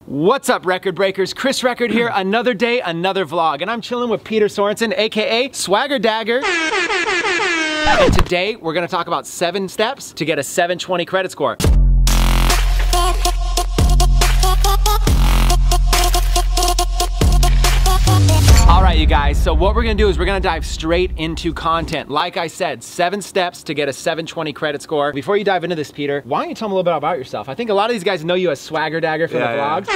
What's up, record breakers? Chris Record here, another day, another vlog, and I'm chilling with Peter Sorensen, aka Swagger Dagger. And today, we're gonna talk about 7 steps to get a 720 credit score. All right, you guys, so what we're gonna do is we're gonna dive straight into content. Like I said, 7 steps to get a 720 credit score. Before you dive into this, Peter, why don't you tell me a little bit about yourself? I think a lot of these guys know you as Swagger Dagger from the vlogs.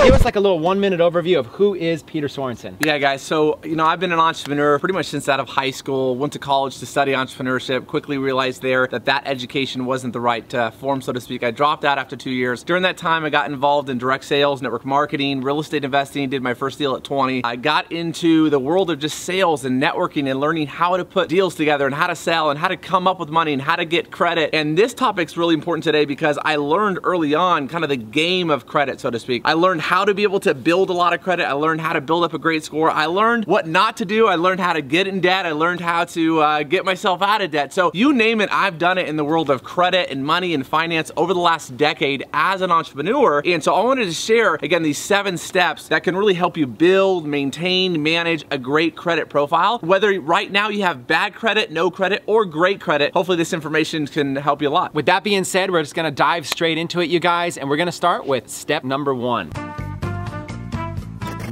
Give us like a little 1-minute overview of who is Peter Sorensen. Yeah, guys, so, I've been an entrepreneur pretty much since out of high school, went to college to study entrepreneurship, quickly realized there that education wasn't the right form, so to speak. I dropped out after 2 years. During that time, I got involved in direct sales, network marketing, real estate investing, did my first deal at 20. I got into the world of just sales and networking and learning how to put deals together and how to sell and how to come up with money and how to get credit. And this topic's really important today because I learned early on kind of the game of credit, so to speak. I learned how to be able to build a lot of credit. I learned how to build up a great score. I learned what not to do. I learned how to get in debt. I learned how to get myself out of debt. So you name it, I've done it in the world of credit and money and finance over the last decade as an entrepreneur. And so I wanted to share, again, these 7 steps that can really help you build, maintain, manage a great credit profile. Whether right now you have bad credit, no credit, or great credit, hopefully this information can help you a lot. With that being said, we're just gonna dive straight into it, you guys, and we're gonna start with step number 1.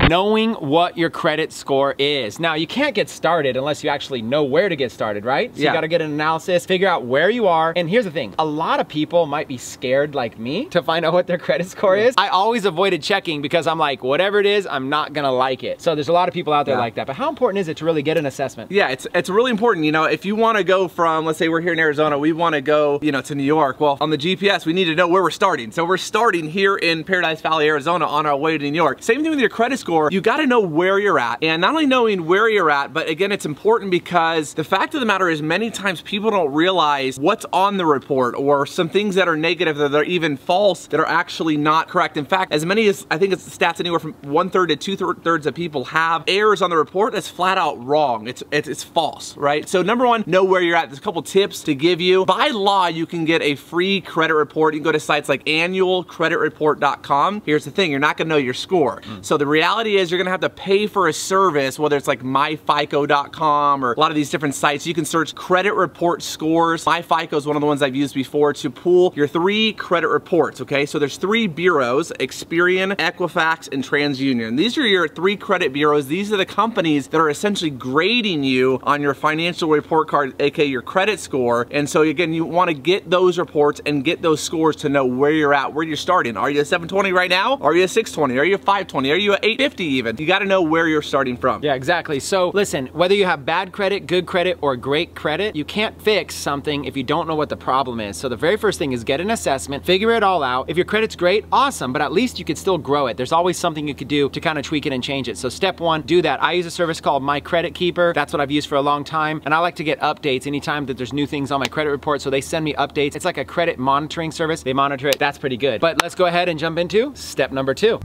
Knowing what your credit score is. Now, you can't get started unless you actually know where to get started, right? So you gotta get an analysis, figure out where you are. And here's the thing, a lot of people might be scared like me to find out what their credit score is. I always avoided checking because I'm like, whatever it is, I'm not gonna like it. So there's a lot of people out there like that. But how important is it to really get an assessment? Yeah, it's really important. If you wanna go from, let's say we're here in Arizona, we wanna go, to New York. Well, on the GPS, we need to know where we're starting. So we're starting here in Paradise Valley, Arizona on our way to New York. Same thing with your credit score. You gotta know where you're at. And not only knowing where you're at, but again, it's important because the fact of the matter is many times people don't realize what's on the report or some things that are negative that are even false that are actually not correct. In fact, as many as, I think it's stats anywhere from 1/3 to 2/3 of people have errors on the report that's flat out wrong. It's false, right? So number 1, know where you're at. There's a couple tips to give you. By law, you can get a free credit report. You can go to sites like annualcreditreport.com. Here's the thing, you're not gonna know your score. So the reality is you're gonna have to pay for a service, whether it's like myfico.com or a lot of these different sites. You can search credit report scores. MyFICO is one of the ones I've used before to pull your 3 credit reports, okay? So there's 3 bureaus, Experian, Equifax, and TransUnion. These are your 3 credit bureaus. These are the companies that are essentially grading you on your financial report card, aka your credit score. And so again, you wanna get those reports and get those scores to know where you're at, where you're starting. Are you a 720 right now? Are you a 620? Are you a 520? Are you a 850 even? You gotta know where you're starting from. Yeah, exactly. So listen, whether you have bad credit, good credit, or great credit, you can't fix something if you don't know what the problem is. So the very first thing is get an assessment, figure it all out. If your credit's great, awesome, but at least you could still grow it. There's always something you could do to kind of tweak it and change it. So step 1, do that. I use a service called My Credit Keeper. That's what I've used for a long time. And I like to get updates anytime that there's new things on my credit report. So they send me updates. It's like a credit monitoring service. They monitor it. That's pretty good. But let's go ahead and jump into step number 2.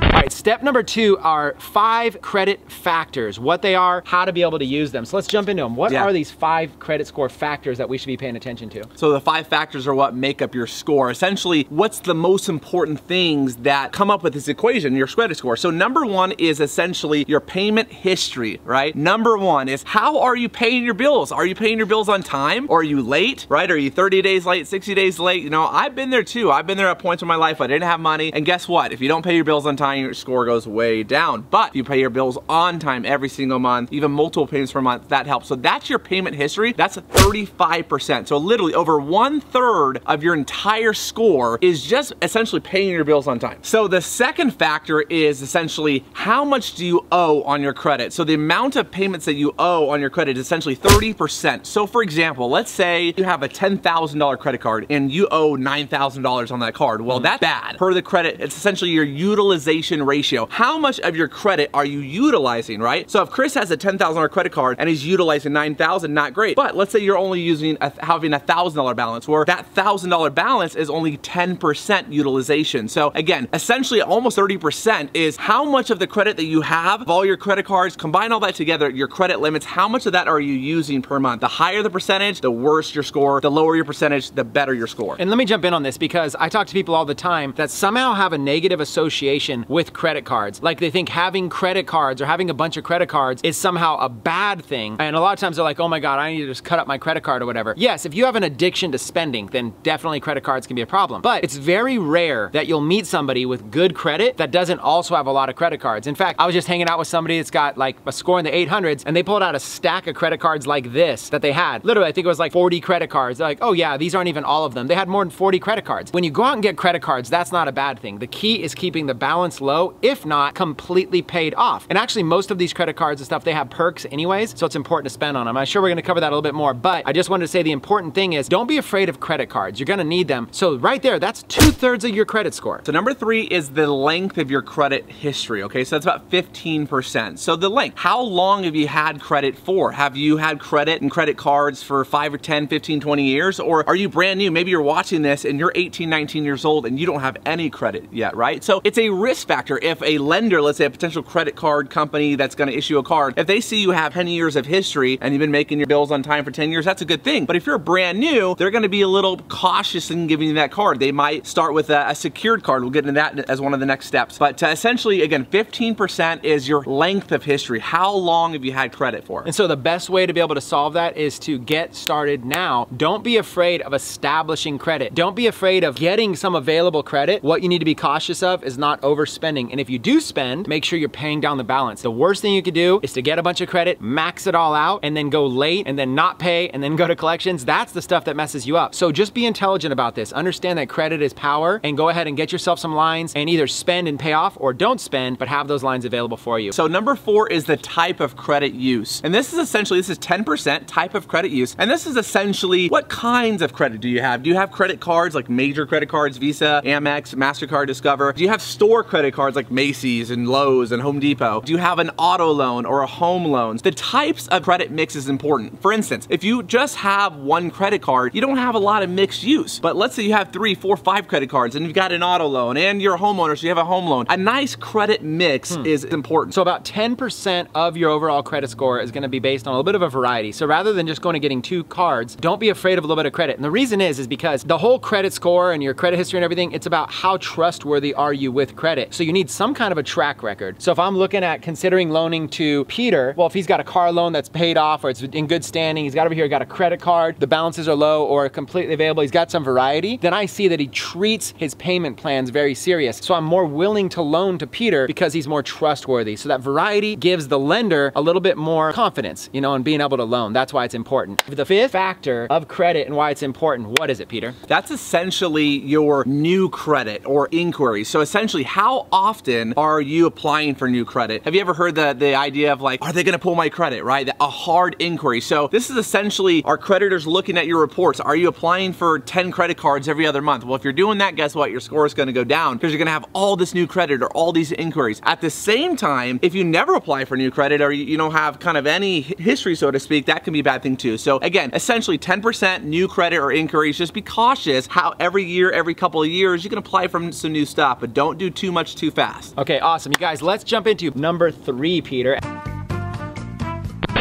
All right, step number 2 are 5 credit factors, what they are, how to be able to use them. So let's jump into them. What are these 5 credit score factors that we should be paying attention to? So the 5 factors are what make up your score. Essentially, what's the most important things that come up with this equation, your credit score? So number 1 is essentially your payment history, right? Number 1 is how are you paying your bills? Are you paying your bills on time? Or are you late, right? Are you 30 days late, 60 days late? I've been there too. I've been there at points in my life I didn't have money. And guess what? If you don't pay your bills on time, your score goes way down. But if you pay your bills on time every single month, even multiple payments per month, that helps. So that's your payment history. That's 35%. So literally over 1/3 of your entire score is just essentially paying your bills on time. So the second factor is essentially how much do you owe on your credit? So the amount of payments that you owe on your credit is essentially 30%. So for example, let's say you have a $10,000 credit card and you owe $9,000 on that card. Well, that's bad. Per the credit, it's essentially your utilization utilization ratio. How much of your credit are you utilizing, right? So if Chris has a $10,000 credit card and he's utilizing $9,000, not great. But let's say you're only using having a $1,000 balance, where that $1,000 balance is only 10% utilization. So again, essentially almost 30% is how much of the credit that you have, of all your credit cards, combine all that together, your credit limits, how much of that are you using per month? The higher the percentage, the worse your score. The lower your percentage, the better your score. And let me jump in on this because I talk to people all the time that somehow have a negative association with credit cards. Like they think having credit cards or having a bunch of credit cards is somehow a bad thing. And a lot of times they're like, oh my God, I need to just cut up my credit card or whatever. Yes, if you have an addiction to spending, then definitely credit cards can be a problem. But it's very rare that you'll meet somebody with good credit that doesn't also have a lot of credit cards. In fact, I was just hanging out with somebody that's got like a score in the 800s and they pulled out a stack of credit cards like this that they had. Literally, I think it was like 40 credit cards. They're like, oh yeah, these aren't even all of them. They had more than 40 credit cards. When you go out and get credit cards, that's not a bad thing. The key is keeping the balance low, if not completely paid off. And actually most of these credit cards and stuff, they have perks anyways, so it's important to spend on them. I'm sure we're gonna cover that a little bit more, but I just wanted to say the important thing is don't be afraid of credit cards. You're gonna need them. So right there, that's 2/3 of your credit score. So number 3 is the length of your credit history, okay? So that's about 15%. So the length, how long have you had credit for? Have you had credit and credit cards for 5 or 10, 15, 20 years? Or are you brand new? Maybe you're watching this and you're 18, 19 years old and you don't have any credit yet, right? So it's a risk factor. If a lender, let's say a potential credit card company that's gonna issue a card, if they see you have 10 years of history and you've been making your bills on time for 10 years, that's a good thing. But if you're brand new, they're gonna be a little cautious in giving you that card. They might start with a secured card. We'll get into that as one of the next steps. But essentially, again, 15% is your length of history. How long have you had credit for? And so the best way to be able to solve that is to get started now. Don't be afraid of establishing credit. Don't be afraid of getting some available credit. What you need to be cautious of is not overspending. And if you do spend, make sure you're paying down the balance. The worst thing you could do is to get a bunch of credit, max it all out, and then go late, and then not pay, and then go to collections. That's the stuff that messes you up. So just be intelligent about this. Understand that credit is power, and go ahead and get yourself some lines and either spend and pay off or don't spend, but have those lines available for you. So number 4 is the type of credit use. And this is essentially, this is 10% type of credit use. And this is essentially what kinds of credit do you have? Do you have credit cards like major credit cards, Visa, Amex, MasterCard, Discover? Do you have store credit cards like Macy's and Lowe's and Home Depot? Do you have an auto loan or a home loan? The types of credit mix is important. For instance, if you just have one credit card, you don't have a lot of mixed use. But let's say you have 3, 4, 5 credit cards and you've got an auto loan and you're a homeowner, so you have a home loan. A nice credit mix is important. So about 10% of your overall credit score is gonna be based on a little bit of a variety. So rather than just going and getting 2 cards, don't be afraid of a little bit of credit. And the reason is because the whole credit score and your credit history and everything, it's about how trustworthy are you with credit. So you need some kind of a track record. So if I'm looking at considering loaning to Peter, well, if he's got a car loan that's paid off or it's in good standing, he's got over here, got a credit card, the balances are low or completely available, he's got some variety, then I see that he treats his payment plans very serious. So I'm more willing to loan to Peter because he's more trustworthy. So that variety gives the lender a little bit more confidence, you know, in being able to loan. That's why it's important. The 5th factor of credit and why it's important, what is it, Peter? That's essentially your new credit or inquiries. So essentially, how often are you applying for new credit? Have you ever heard the idea of like, are they gonna pull my credit, right? A hard inquiry. So this is essentially our creditors looking at your reports. Are you applying for 10 credit cards every other month? Well, if you're doing that, guess what? Your score is gonna go down because you're gonna have all this new credit or all these inquiries. At the same time, if you never apply for new credit or you don't have kind of any history, so to speak, that can be a bad thing too. So again, essentially 10% new credit or inquiries. Just be cautious how every year, every couple of years, you can apply for some new stuff, but don't do too much too fast. Okay, awesome. You guys, let's jump into number 3, Peter.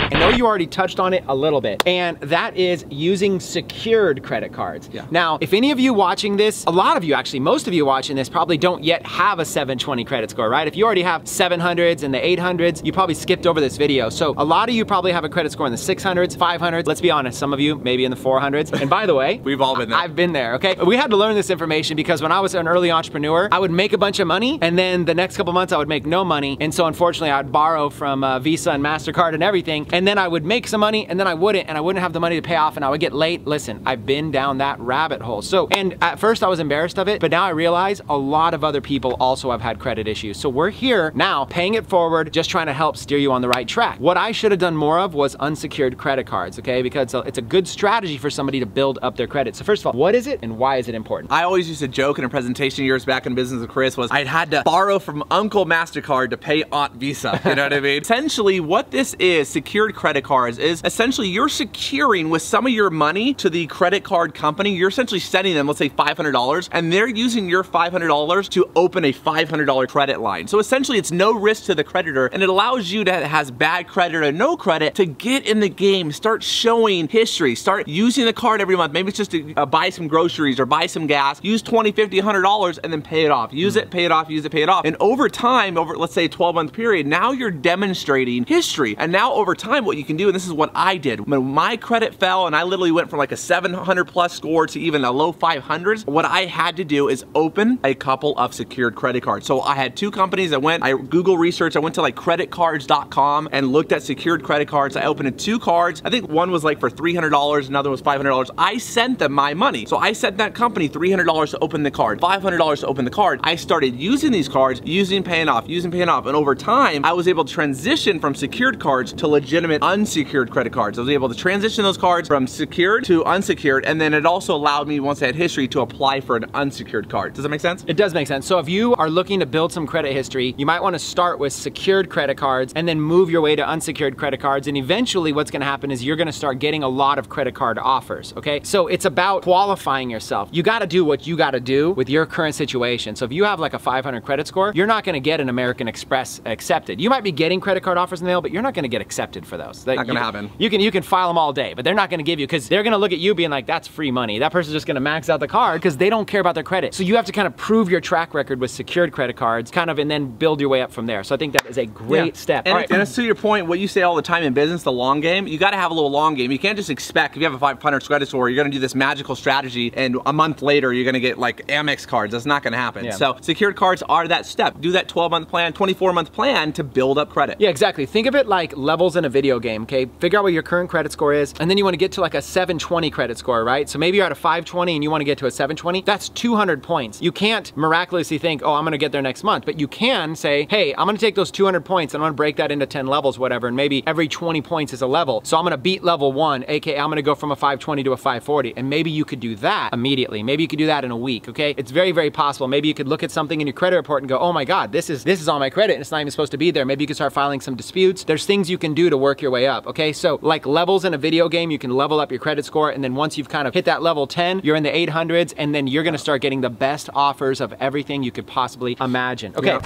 I know you already touched on it a little bit, and that is using secured credit cards. Yeah. Now, if any of you watching this, a lot of you actually, most of you watching this probably don't yet have a 720 credit score, right? If you already have 700s and the 800s, you probably skipped over this video. So a lot of you probably have a credit score in the 600s, 500s. Let's be honest, some of you maybe in the 400s. And by the way, we've all been there. I've been there, okay? We had to learn this information because when I was an early entrepreneur, I would make a bunch of money, and then the next couple months I would make no money. And so unfortunately, I'd borrow from Visa and MasterCard and everything. And and then I would make some money, and then I wouldn't have the money to pay off, and I would get late. Listen, I've been down that rabbit hole. So, and at first I was embarrassed of it, but now I realize a lot of other people also have had credit issues. So we're here now, paying it forward, just trying to help steer you on the right track. What I should have done more of was unsecured credit cards, okay? Because it's a good strategy for somebody to build up their credit. So first of all, what is it and why is it important? I always used to joke in a presentation years back in business with Chris was I'd had to borrow from Uncle MasterCard to pay Aunt Visa, you know what I mean? Essentially what this is, secured credit cards, is essentially you're securing with some of your money to the credit card company. You're essentially sending them, let's say $500, and they're using your $500 to open a $500 credit line. So essentially it's no risk to the creditor, and it allows you that has bad credit or no credit to get in the game, start showing history, start using the card every month. Maybe it's just to buy some groceries or buy some gas, use $20, $50, $100 and then pay it off. Use it, pay it off, use it, pay it off. And over time, over let's say a 12-month period, now you're demonstrating history. And now over time what you can do, and this is what I did, when my credit fell and I literally went from like a 700 plus score to even a low 500s, what I had to do is open a couple of secured credit cards. So I had two companies. I Google research, I went to like creditcards.com and looked at secured credit cards. I opened two cards. I think one was like for $300, another was $500. I sent them my money. So I sent that company $300 to open the card, $500 to open the card. I started using these cards, paying off. And over time, I was able to transition from secured cards to legitimate unsecured credit cards. I was able to transition those cards from secured to unsecured, and then it also allowed me, once I had history, to apply for an unsecured card. Does that make sense? It does make sense. So if you are looking to build some credit history, you might want to start with secured credit cards and then move your way to unsecured credit cards, and eventually what's going to happen is you're going to start getting a lot of credit card offers, okay? So it's about qualifying yourself. You got to do what you got to do with your current situation. So if you have like a 500 credit score, you're not going to get an American Express accepted. You might be getting credit card offers in the mail, but you're not going to get accepted for those. Not going to happen. You can file them all day, but they're not going to give you, because they're going to look at you being like, that's free money. That person's just going to max out the card because they don't care about their credit. So you have to kind of prove your track record with secured credit cards, and then build your way up from there. So I think that is a great step. And, and to your point, what you say all the time in business, the long game, you got to have a little long game. You can't just expect, if you have a 500 credit score, you're going to do this magical strategy and a month later you're going to get like Amex cards. That's not going to happen. So secured cards are that step. Do that 12-month plan, 24-month plan to build up credit. Yeah, exactly. Think of it like levels in a video game, okay? Figure out what your current credit score is, and then you want to get to like a 720 credit score, right? So maybe you're at a 520 and you want to get to a 720. That's 200 points. You can't miraculously think, oh, I'm going to get there next month, but you can say, hey, I'm going to take those 200 points and I'm going to break that into 10 levels, whatever, and maybe every 20 points is a level. So I'm going to beat level 1, aka I'm going to go from a 520 to a 540, and maybe you could do that immediately. Maybe you could do that in a week, okay? It's very, very possible. Maybe you could look at something in your credit report and go, oh my God, this is on my credit and it's not even supposed to be there. Maybe you can start filing some disputes. There's things you can do to work your way up, okay? So like levels in a video game, you can level up your credit score, and then once you've kind of hit that level 10, you're in the 800s, and then you're going to start getting the best offers of everything you could possibly imagine, okay?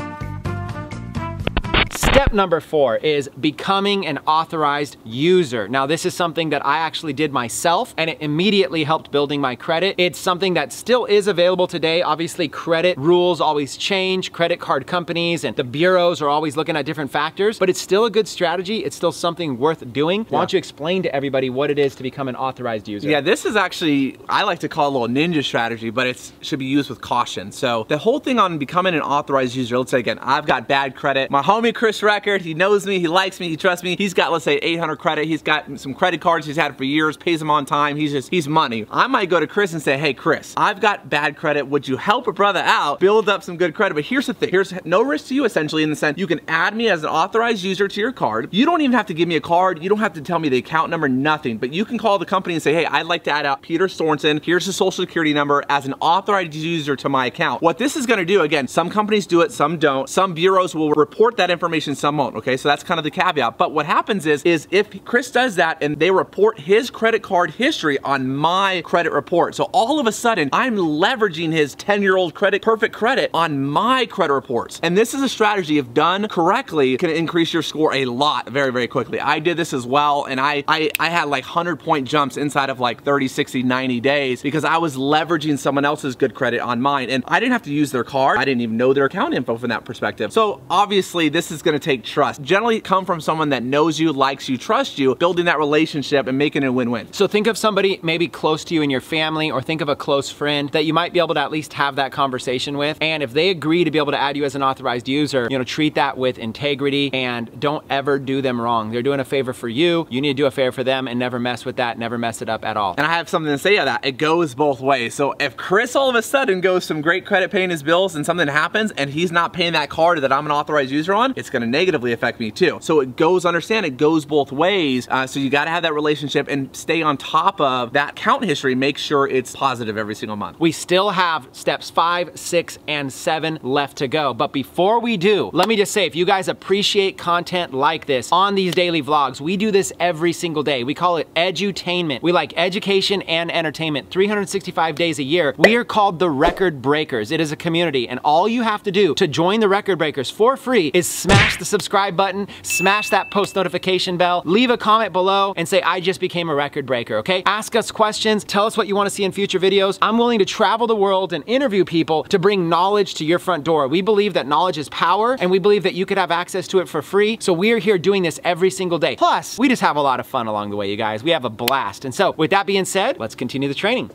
Step number 4 is becoming an authorized user. Now, this is something that I actually did myself, and it immediately helped building my credit. It's something that still is available today. Obviously, credit rules always change. Credit card companies and the bureaus are always looking at different factors, but it's still a good strategy. It's still something worth doing. Why don't you explain to everybody what it is to become an authorized user? Yeah, this is actually, I like to call it a little ninja strategy, but it should be used with caution. So the whole thing on becoming an authorized user, let's say again, I've got bad credit. My homie Chris Record, he knows me, he likes me, he trusts me. He's got, let's say, 800 credit. He's got some credit cards he's had for years, pays them on time. He's money. I might go to Chris and say, hey, Chris, I've got bad credit. Would you help a brother out, build up some good credit? But here's the thing. Here's no risk to you, essentially, in the sense you can add me as an authorized user to your card. You don't even have to give me a card. You don't have to tell me the account number, nothing. But you can call the company and say, hey, I'd like to add out Peter Sorensen. Here's his social security number as an authorized user to my account. What this is going to do, again, some companies do it, some don't. Some bureaus will report that information, some won't, okay? So that's kind of the caveat. But what happens is if Chris does that and they report his credit card history on my credit report, so all of a sudden I'm leveraging his 10-year-old credit, perfect credit on my credit reports. And this is a strategy, if done correctly, can increase your score a lot very, very quickly. I did this as well, and I had like 100-point jumps inside of like 30, 60, 90 days because I was leveraging someone else's good credit on mine, and I didn't have to use their card. I didn't even know their account info from that perspective. So obviously this is going to gonna take trust. Generally come from someone that knows you, likes you, trusts you, building that relationship and making it a win-win. So think of somebody maybe close to you in your family, or think of a close friend that you might be able to at least have that conversation with. And if they agree to be able to add you as an authorized user, treat that with integrity and don't ever do them wrong. They're doing a favor for you. You need to do a favor for them and never mess with that, never mess it up at all. And I have something to say to that. It goes both ways. So if Chris all of a sudden goes some great credit paying his bills and something happens and he's not paying that card that I'm an authorized user on, it's gonna negatively affect me too. So it goes, understand, it goes both ways. So you gotta have that relationship and stay on top of that account history. Make sure it's positive every single month. We still have steps 5, 6, and 7 left to go. But before we do, let me just say, if you guys appreciate content like this on these daily vlogs, we do this every single day. We call it edutainment. We like education and entertainment 365 days a year. We are called the Record Breakers. It is a community, and all you have to do to join the Record Breakers for free is smash the subscribe button, smash that post notification bell, leave a comment below, and say, I just became a record breaker, okay? Ask us questions, tell us what you want to see in future videos. I'm willing to travel the world and interview people to bring knowledge to your front door. We believe that knowledge is power, and we believe that you could have access to it for free. So we are here doing this every single day. Plus, we just have a lot of fun along the way, you guys. We have a blast. And so with that being said, let's continue the training.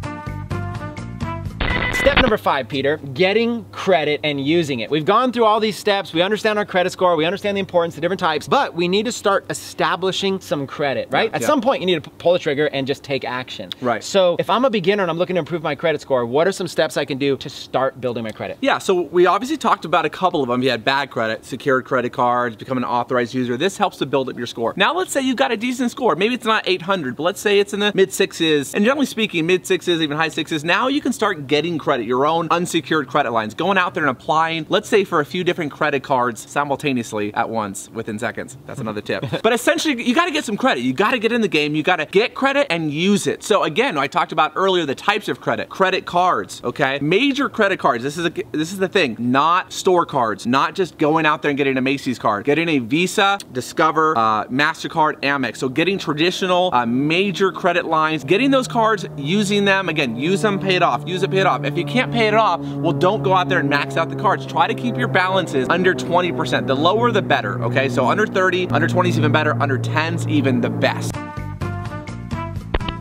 Step number 5, Peter, getting credit and using it. We've gone through all these steps. We understand our credit score. We understand the importance, the different types, but we need to start establishing some credit, right? Yeah, At some point, you need to pull the trigger and just take action. Right. So if I'm a beginner and I'm looking to improve my credit score, what are some steps I can do to start building my credit? Yeah, so we obviously talked about a couple of them. You had bad credit, secured credit cards, become an authorized user. This helps to build up your score. Now let's say you've got a decent score. Maybe it's not 800, but let's say it's in the mid 6s, and generally speaking, mid 6s, even high 6s. Now you can start getting credit, your own unsecured credit lines, going out there and applying, let's say for a few different credit cards simultaneously at once within seconds. That's another tip. But essentially, you gotta get some credit. You gotta get in the game. You gotta get credit and use it. So again, I talked about earlier the types of credit. Credit cards, okay? Major credit cards. This is the thing. Not store cards. Not just going out there and getting a Macy's card. Getting a Visa, Discover, MasterCard, Amex. So getting traditional major credit lines, getting those cards, using them. Again, use them, pay it off. Use it, pay it off. If you can't pay it off, well, don't go out there and max out the cards. Try to keep your balances under 20%. The lower, the better, okay? So under 30, under 20 is even better, under 10's even the best.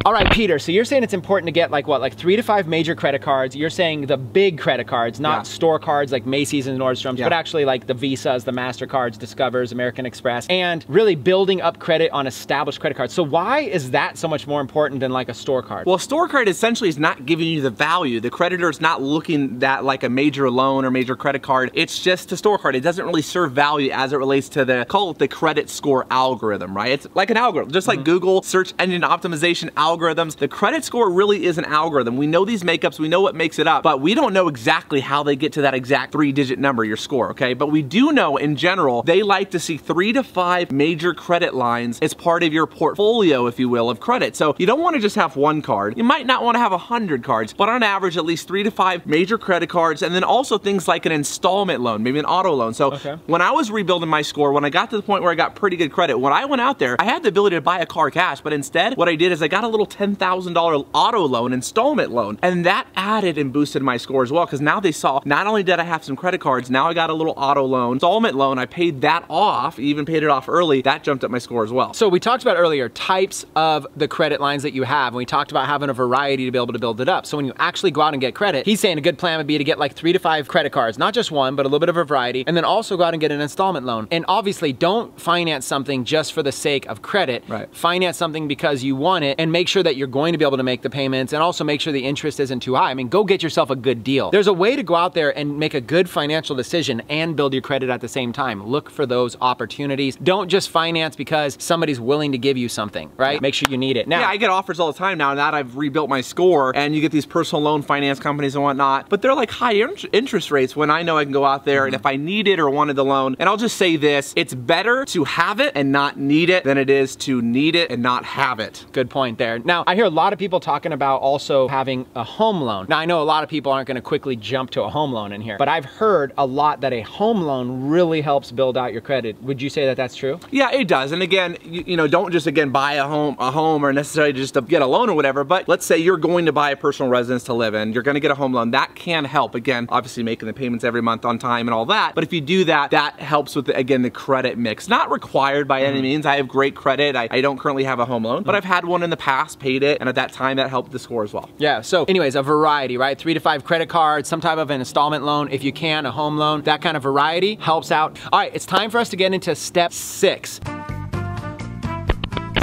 All right, Peter, so you're saying it's important to get like 3 to 5 major credit cards. You're saying the big credit cards, not store cards like Macy's and Nordstrom's, but actually like the Visas, the MasterCards, Discovers, American Express, and really building up credit on established credit cards. So why is that so much more important than like a store card? Well, store card essentially is not giving you the value. The creditor is not looking at like a major loan or major credit card. It's just a store card. It doesn't really serve value as it relates to the, call it the credit score algorithm, right? It's like an algorithm, just like Google search engine optimization algorithms. The credit score really is an algorithm. We know these makeups, we know what makes it up, but we don't know exactly how they get to that exact 3-digit number, your score, okay? But we do know in general, they like to see 3 to 5 major credit lines as part of your portfolio, if you will, of credit. So you don't want to just have one card. You might not want to have 100 cards, but on average, at least 3 to 5 major credit cards, and then also things like an installment loan, maybe an auto loan. So when I was rebuilding my score, when I got to the point where I got pretty good credit, when I went out there, I had the ability to buy a car cash, but instead, what I did is I got a little $10,000 auto loan, installment loan, and that added and boosted my score as well, because now they saw not only did I have some credit cards, now I got a little auto loan, installment loan, I paid that off, even paid it off early, that jumped up my score as well. So we talked about earlier types of the credit lines that you have, and we talked about having a variety to be able to build it up. So when you actually go out and get credit, he's saying a good plan would be to get like 3 to 5 credit cards, not just one, but a little bit of a variety, and then also go out and get an installment loan. And obviously don't finance something just for the sake of credit. Right. Finance something because you want it, and make sure that you're going to be able to make the payments, and also make sure the interest isn't too high. I mean, go get yourself a good deal. There's a way to go out there and make a good financial decision and build your credit at the same time. Look for those opportunities. Don't just finance because somebody's willing to give you something, right? Make sure you need it. Now, yeah, I get offers all the time now that I've rebuilt my score, and you get these personal loan finance companies and whatnot, but they're like high interest rates when I know I can go out there and if I need it or wanted the loan. And I'll just say this, it's better to have it and not need it than it is to need it and not have it. Good point there. loan. Now, I hear a lot of people talking about also having a home loan. Now, I know a lot of people aren't gonna quickly jump to a home loan in here, but I've heard a lot that a home loan really helps build out your credit. Would you say that that's true? Yeah, it does. And again, you know, don't just again buy a home or necessarily just to get a loan or whatever, but let's say you're going to buy a personal residence to live in, you're gonna get a home loan. That can help. Again, obviously making the payments every month on time and all that, but if you do that, that helps with, again, the credit mix. Not required by any means. I have great credit. I don't currently have a home loan, but I've had one in the past, paid it, and at that time that helped the score as well. Yeah, so anyways, a variety, right? 3 to 5 credit cards, some type of an installment loan, if you can, a home loan, that kind of variety helps out. All right, it's time for us to get into step 6.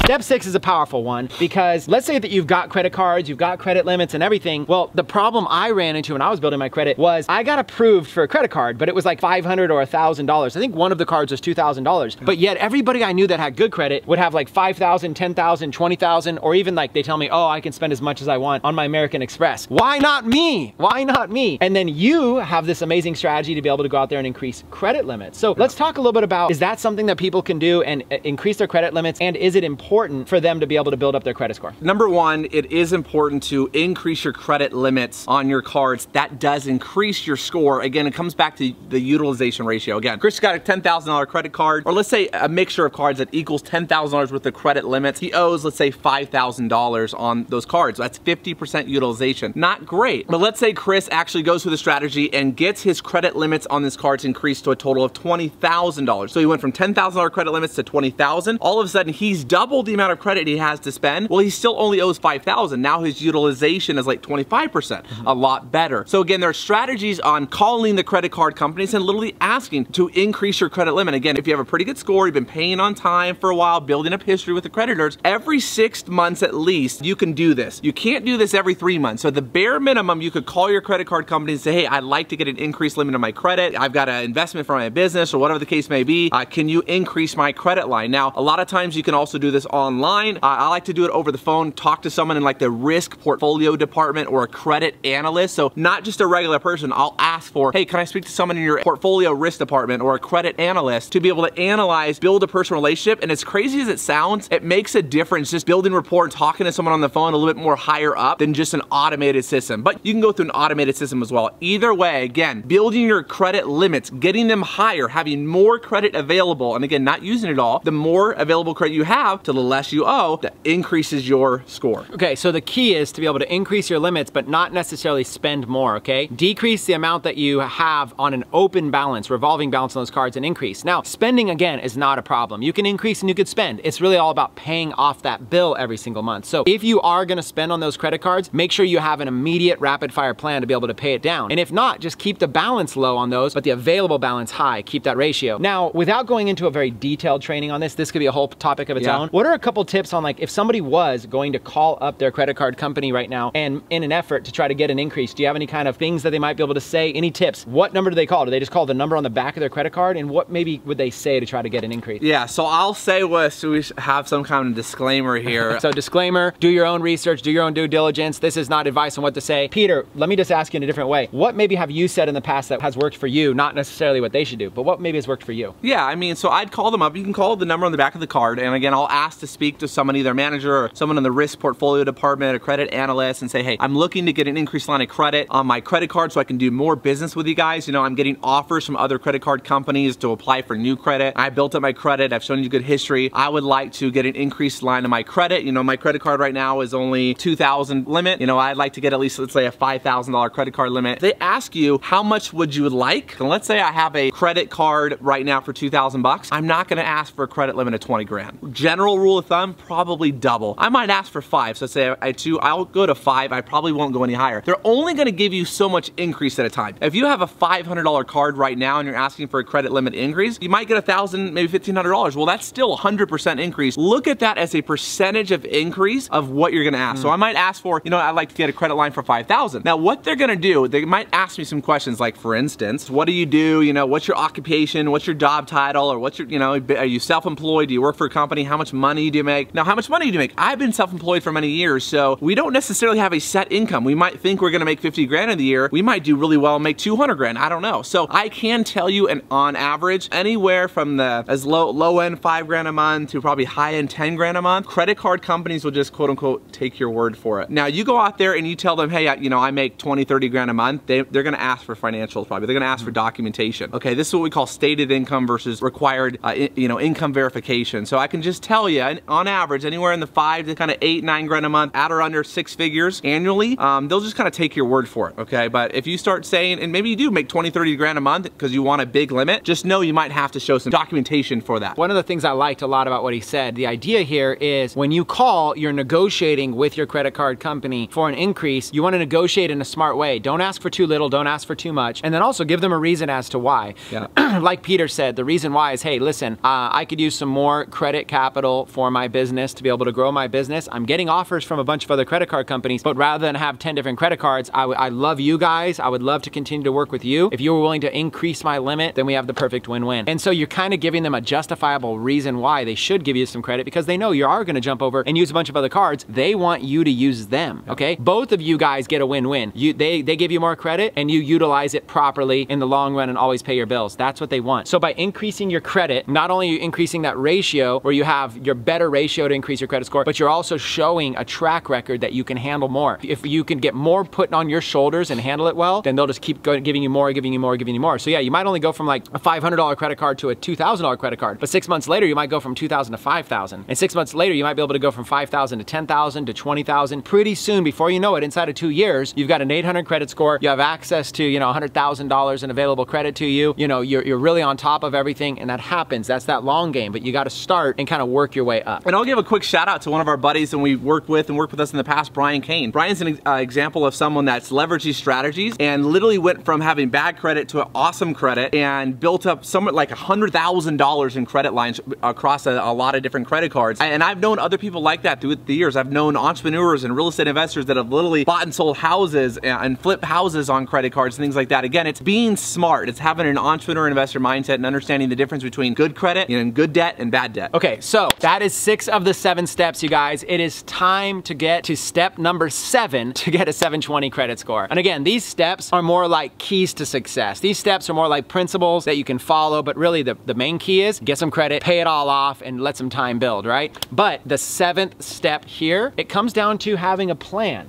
Step 6 is a powerful one because let's say that you've got credit cards, you've got credit limits and everything. Well, the problem I ran into when I was building my credit was I got approved for a credit card, but it was like $500 or $1,000. I think one of the cards was $2,000, but yet everybody I knew that had good credit would have like $5,000, $10,000, $20,000, or even like they tell me, oh, I can spend as much as I want on my American Express. Why not me? Why not me? And then you have this amazing strategy to be able to go out there and increase credit limits. So let's talk a little bit about, is that something that people can do and increase their credit limits? And is it important for them to be able to build up their credit score? Number one, it is important to increase your credit limits on your cards. That does increase your score. Again, it comes back to the utilization ratio. Again, Chris got a $10,000 credit card, or let's say a mixture of cards that equals $10,000 worth of credit limits. He owes, let's say, $5,000 on those cards. So that's 50% utilization. Not great. But let's say Chris actually goes through the strategy and gets his credit limits on his cards increased to a total of $20,000. So he went from $10,000 credit limits to $20,000. All of a sudden, he's doubled the amount of credit he has to spend. Well, he still only owes $5,000. Now his utilization is like 25%, a lot better. So again, there are strategies on calling the credit card companies and literally asking to increase your credit limit. Again, if you have a pretty good score, you've been paying on time for a while, building up history with the creditors, every 6 months at least, you can do this. You can't do this every 3 months. So the bare minimum, you could call your credit card company and say, hey, I'd like to get an increased limit on my credit. I've got an investment for my business or whatever the case may be. Can you increase my credit line? Now, a lot of times you can also do this online. I like to do it over the phone, talk to someone in like the risk portfolio department or a credit analyst. So not just a regular person. I'll ask for, hey, can I speak to someone in your portfolio risk department or a credit analyst to be able to analyze, build a personal relationship. And as crazy as it sounds, it makes a difference just building rapport and talking to someone on the phone a little bit more higher up than just an automated system. But you can go through an automated system as well. Either way, again, building your credit limits, getting them higher, having more credit available, and again, not using it all, the more available credit you have to the less you owe, that increases your score. Okay, so the key is to be able to increase your limits, but not necessarily spend more, okay? Decrease the amount that you have on an open balance, revolving balance on those cards, and increase. Now, spending, again, is not a problem. You can increase and you could spend. It's really all about paying off that bill every single month. So if you are gonna spend on those credit cards, make sure you have an immediate rapid fire plan to be able to pay it down. And if not, just keep the balance low on those, but the available balance high. Keep that ratio. Now, without going into a very detailed training on this could be a whole topic of its own. What are a couple tips on, like, if somebody was going to call up their credit card company right now and in an effort to try to get an increase, do you have any kind of things that they might be able to say? Any tips? What number do they call? Do they just call the number on the back of their credit card? And what maybe would they say to try to get an increase? Yeah, so I'll say so we have some kind of disclaimer here. So disclaimer, do your own research, do your own due diligence. This is not advice on what to say. Peter, let me just ask you in a different way. What maybe have you said in the past that has worked for you? Not necessarily what they should do, but what maybe has worked for you? Yeah, I mean, so I'd call them up. You can call the number on the back of the card, and again, I'll ask to speak to someone, either manager or someone in the risk portfolio department, a credit analyst, and say, hey, I'm looking to get an increased line of credit on my credit card so I can do more business with you guys. You know, I'm getting offers from other credit card companies to apply for new credit. I built up my credit. I've shown you good history. I would like to get an increased line of my credit. You know, my credit card right now is only $2,000 limit. You know, I'd like to get at least, let's say, a $5,000 credit card limit. They ask you, how much would you like? And let's say I have a credit card right now for $2,000. I'm not gonna ask for a credit limit of 20 grand. General rule of thumb, probably double. I might ask for 5. So say I'll go to 5. I probably won't go any higher. They're only gonna give you so much increase at a time. If you have a $500 card right now and you're asking for a credit limit increase, you might get $1,000, maybe $1,500. Well, that's still 100% increase. Look at that as a percentage of increase of what you're gonna ask. So I might ask for, you know, I'd like to get a credit line for $5,000. Now, what they're gonna do, they might ask me some questions like, for instance, what do you do? You know, what's your occupation? What's your job title? Or what's your, you know, are you self-employed? Do you work for a company? How much money money do you make? Now, how much money do you make? I've been self-employed for many years, so we don't necessarily have a set income. We might think we're gonna make 50 grand in the year. We might do really well and make 200 grand. I don't know. So I can tell you, and on average, anywhere from the as low end 5 grand a month to probably high end 10 grand a month, credit card companies will just quote unquote take your word for it. Now you go out there and you tell them, hey, I make 20, 30 grand a month. They're gonna ask for financials probably. They're gonna ask for documentation. Okay, this is what we call stated income versus required income verification. So I can just tell you, on average, anywhere in the 5 to kind of 8, 9 grand a month, at or under 6 figures annually, they'll just kind of take your word for it, okay? But if you start saying, and maybe you do make 20, 30 grand a month because you want a big limit, just know you might have to show some documentation for that. One of the things I liked a lot about what he said, the idea here is when you call, you're negotiating with your credit card company for an increase. You want to negotiate in a smart way. Don't ask for too little, don't ask for too much, and then also give them a reason as to why. Yeah. Like Peter said, the reason why is, hey, listen, I could use some more credit capital for my business to be able to grow my business. I'm getting offers from a bunch of other credit card companies, but rather than have 10 different credit cards, I love you guys. I would love to continue to work with you. If you were willing to increase my limit, then we have the perfect win-win. And so you're kind of giving them a justifiable reason why they should give you some credit, because they know you are going to jump over and use a bunch of other cards. They want you to use them, okay? Both of you guys get a win-win. They give you more credit and you utilize it properly in the long run and always pay your bills. That's what they want. So by increasing your credit, not only are you increasing that ratio where you have your better ratio to increase your credit score, but you're also showing a track record that you can handle more. If you can get more put on your shoulders and handle it well, then they'll just keep giving you more, giving you more, giving you more. So yeah, you might only go from like a $500 credit card to a $2,000 credit card, but 6 months later, you might go from $2,000 to $5,000. And 6 months later, you might be able to go from $5,000 to $10,000 to $20,000. Pretty soon, before you know it, inside of 2 years, you've got an 800 credit score. You have access to, $100,000 in available credit to you. You're really on top of everything, and that happens. That's that long game, but you got to start and kind of work your way up. And I'll give a quick shout out to one of our buddies and we worked with us in the past, Brian Kane. Brian's an example of someone that's leveraged these strategies and literally went from having bad credit to an awesome credit and built up somewhat like $100,000 in credit lines across a lot of different credit cards. And I've known other people like that through the years. I've known entrepreneurs and real estate investors that have literally bought and sold houses and flipped houses on credit cards and things like that. Again, it's being smart. It's having an entrepreneur investor mindset and understanding the difference between good credit and good debt and bad debt. Okay, so that is 6 of the 7 steps, you guys. It is time to get to step number 7 to get a 720 credit score. And again, these steps are more like keys to success. These steps are more like principles that you can follow, but really the main key is get some credit, pay it all off, and let some time build, right? But the 7th step here, it comes down to having a plan.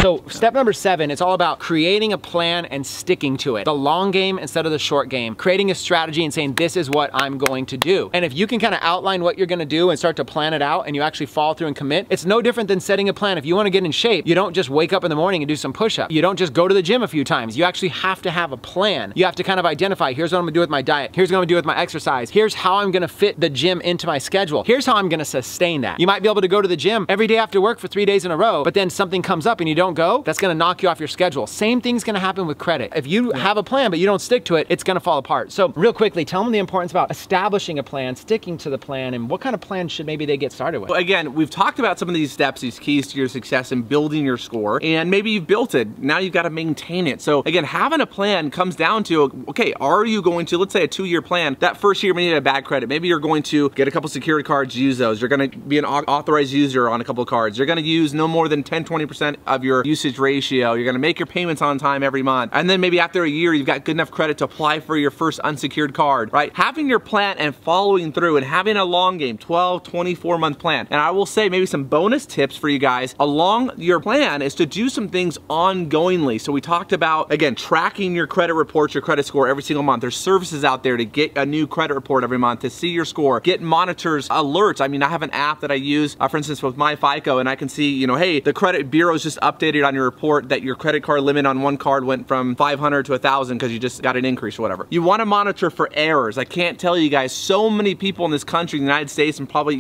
So step number 7, it's all about creating a plan and sticking to it. The long game instead of the short game. Creating a strategy and saying, this is what I'm going to do. And if you can kind of outline what you're gonna do and start to plan it out and you actually follow through and commit, it's no different than setting a plan. If you wanna get in shape, you don't just wake up in the morning and do some push-ups. You don't just go to the gym a few times. You actually have to have a plan. You have to kind of identify, here's what I'm gonna do with my diet. Here's what I'm gonna do with my exercise. Here's how I'm gonna fit the gym into my schedule. Here's how I'm gonna sustain that. You might be able to go to the gym every day after work for 3 days in a row, but then something comes up and you don't go, that's gonna knock you off your schedule. Same thing's gonna happen with credit. If you have a plan but you don't stick to it, it's gonna fall apart. So real quickly, tell them the importance about establishing a plan, sticking to the plan, and what kind of plan should maybe they get started with. Well, again, we've talked about some of these steps, these keys to your success in building your score, and maybe you've built it, now you've got to maintain it. So again, having a plan comes down to, okay, are you going to, let's say a 2-year plan, that first year maybe you had a bad credit, maybe you're going to get a couple secured cards, use those, you're gonna be an authorized user on a couple of cards, you're gonna use no more than 10-20% of your usage ratio, you're gonna make your payments on time every month, and then maybe after a year you've got good enough credit to apply for your first unsecured card, right? Having your plan and following through and having a long game, 12, 24 month plan. And I will say maybe some bonus tips for you guys along your plan is to do some things ongoingly. So we talked about, again, tracking your credit reports, your credit score every single month. There's services out there to get a new credit report every month, to see your score, get monitors, alerts. I mean, I have an app that I use, for instance, with my FICO, and I can see, hey, the credit bureau's just updated on your report that your credit card limit on one card went from 500 to 1,000 because you just got an increase or whatever. You want to monitor for errors. I can't tell you guys, so many people in this country, the United States, and probably,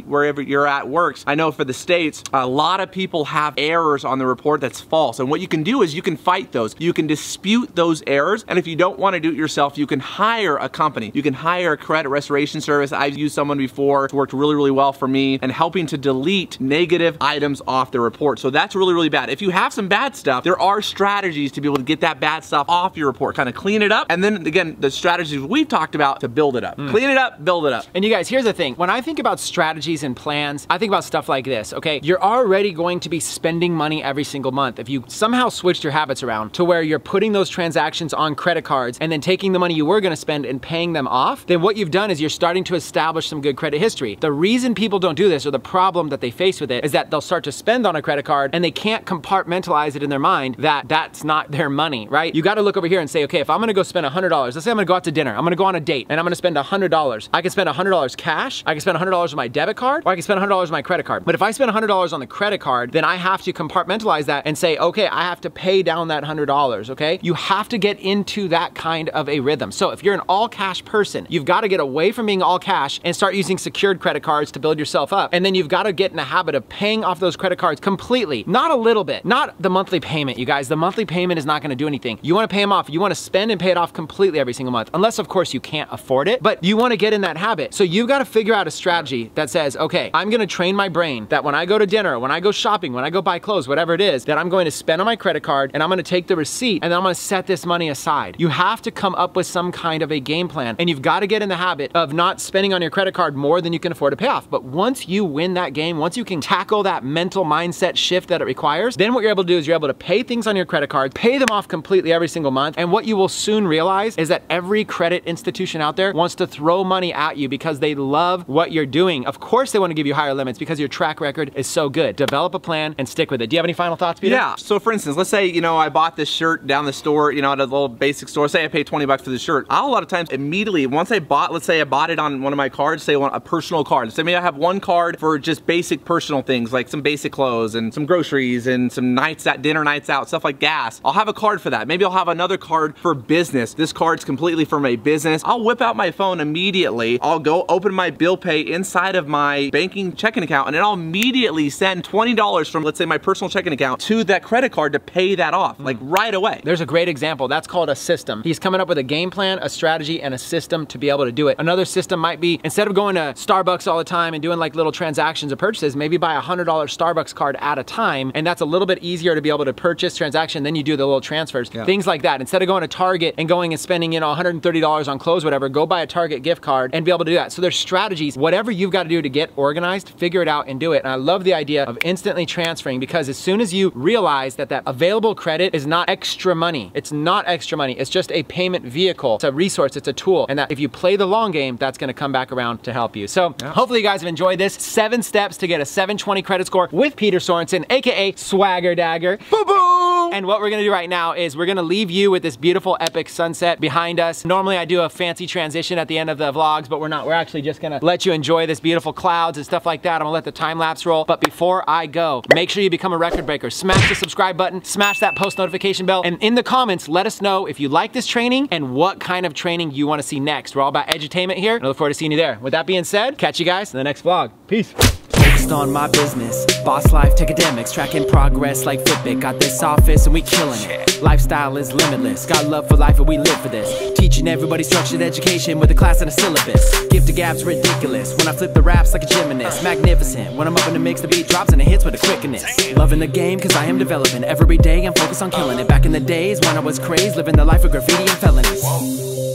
wherever you're at works. I know for the States, a lot of people have errors on the report that's false. And what you can do is you can fight those. You can dispute those errors. And if you don't want to do it yourself, you can hire a company. You can hire a credit restoration service. I've used someone before. It's worked really, really well for me and helping to delete negative items off the report. So that's really, really bad. that. If you have some bad stuff, there are strategies to be able to get that bad stuff off your report, kind of clean it up. And then again, the strategies we've talked about to build it up. Clean it up, build it up. And you guys, here's the thing. When I think about strategies and plans, I think about stuff like this, okay? You're already going to be spending money every single month. If you somehow switched your habits around to where you're putting those transactions on credit cards and then taking the money you were gonna spend and paying them off, then what you've done is you're starting to establish some good credit history. The reason people don't do this, or the problem that they face with it, is that they'll start to spend on a credit card and they can't compartmentalize it in their mind that that's not their money, right? You gotta look over here and say, okay, if I'm gonna go spend $100, let's say I'm gonna go out to dinner, I'm gonna go on a date and I'm gonna spend $100. I can spend $100 cash, I can spend $100 with my debit card, or I can spend $100 with my credit card. But if I spend $100 on the credit card, then I have to compartmentalize that and say, okay, I have to pay down that $100, okay? You have to get into that kind of a rhythm. So if you're an all cash person, you've gotta get away from being all cash and start using secured credit cards to build yourself up. And then you've gotta get in the habit of paying off those credit cards completely, not a little bit, not the monthly payment, you guys. The monthly payment is not gonna do anything. You wanna pay them off. You wanna spend and pay it off completely every single month, unless of course you can't afford it, but you wanna get in that habit. So you've gotta figure out a strategy that says, okay, I'm gonna train my brain that when I go to dinner, when I go shopping, when I go buy clothes, whatever it is, that I'm going to spend on my credit card and I'm gonna take the receipt and then I'm gonna set this money aside. You have to come up with some kind of a game plan, and you've gotta get in the habit of not spending on your credit card more than you can afford to pay off. But once you win that game, once you can tackle that mental mindset shift that it requires, then what you're able to do is you're able to pay things on your credit card, pay them off completely every single month, and what you will soon realize is that every credit institution out there wants to throw money at you because they love what you're doing. Of course they want to give you higher limits because your track record is so good. Develop a plan and stick with it. Do you have any final thoughts, Peter? Yeah, so for instance, let's say, you know, I bought this shirt down the store, you know, at a little basic store. Say I paid 20 bucks for the shirt. I'll a lot of times immediately, once I bought, let's say I bought it on one of my cards, say a personal card. So maybe I have one card for just basic personal things, like some basic clothes and some groceries and some nights out, dinner nights out, stuff like gas. I'll have a card for that. Maybe I'll have another card for business. This card's completely for my business. I'll whip out my phone immediately. I'll go open my bill pay inside of my banking checking account, and then I'll immediately send $20 from, let's say, my personal checking account to that credit card to pay that off, like right away. There's a great example. That's called a system. He's coming up with a game plan, a strategy, and a system to be able to do it. Another system might be, instead of going to Starbucks all the time and doing like little transactions or purchases, maybe buy a $100 Starbucks card at a time, and that's a little bit easier to be able to purchase transaction, then you do the little transfers. Yeah. Things like that. Instead of going to Target and going and spending, you know, $130 on clothes, whatever, go buy a Target gift card and be able to do that. So there's strategies. Whatever you've got to do to get organized, figure it out and do it. And I love the idea of instantly transferring, because as soon as you realize that that available credit is not extra money, it's not extra money, it's just a payment vehicle, it's a resource, it's a tool, and that if you play the long game, that's going to come back around to help you. So hopefully you guys have enjoyed this 7 steps to get a 720 credit score with Peter Sorensen, aka Swagger Dagger. Boom boom! And what we're gonna do right now is we're gonna leave you with this beautiful epic sunset behind us. Normally I do a fancy transition at the end of the vlogs, but we're not. We're actually just gonna let you enjoy this beautiful clouds and stuff like that. I'm gonna let the time lapse roll. But before I go, make sure you become a record breaker. Smash the subscribe button, smash that post notification bell, and in the comments, let us know if you like this training and what kind of training you wanna see next. We're all about edutainment here, and I look forward to seeing you there. With that being said, catch you guys in the next vlog. Peace. Focused on my business, boss life to academics, tracking progress like Fitbit. Got this office and we killing it. Lifestyle is limitless, got love for life and we live for this. Teaching everybody structured education with a class and a syllabus. Gift to gab's ridiculous, when I flip the raps like a gymnast. Magnificent, when I'm up in the mix, the beat drops and it hits with a quickness. Loving the game cause I am developing every day, I'm focused on killing it. Back in the days when I was crazed, living the life of graffiti and felonies.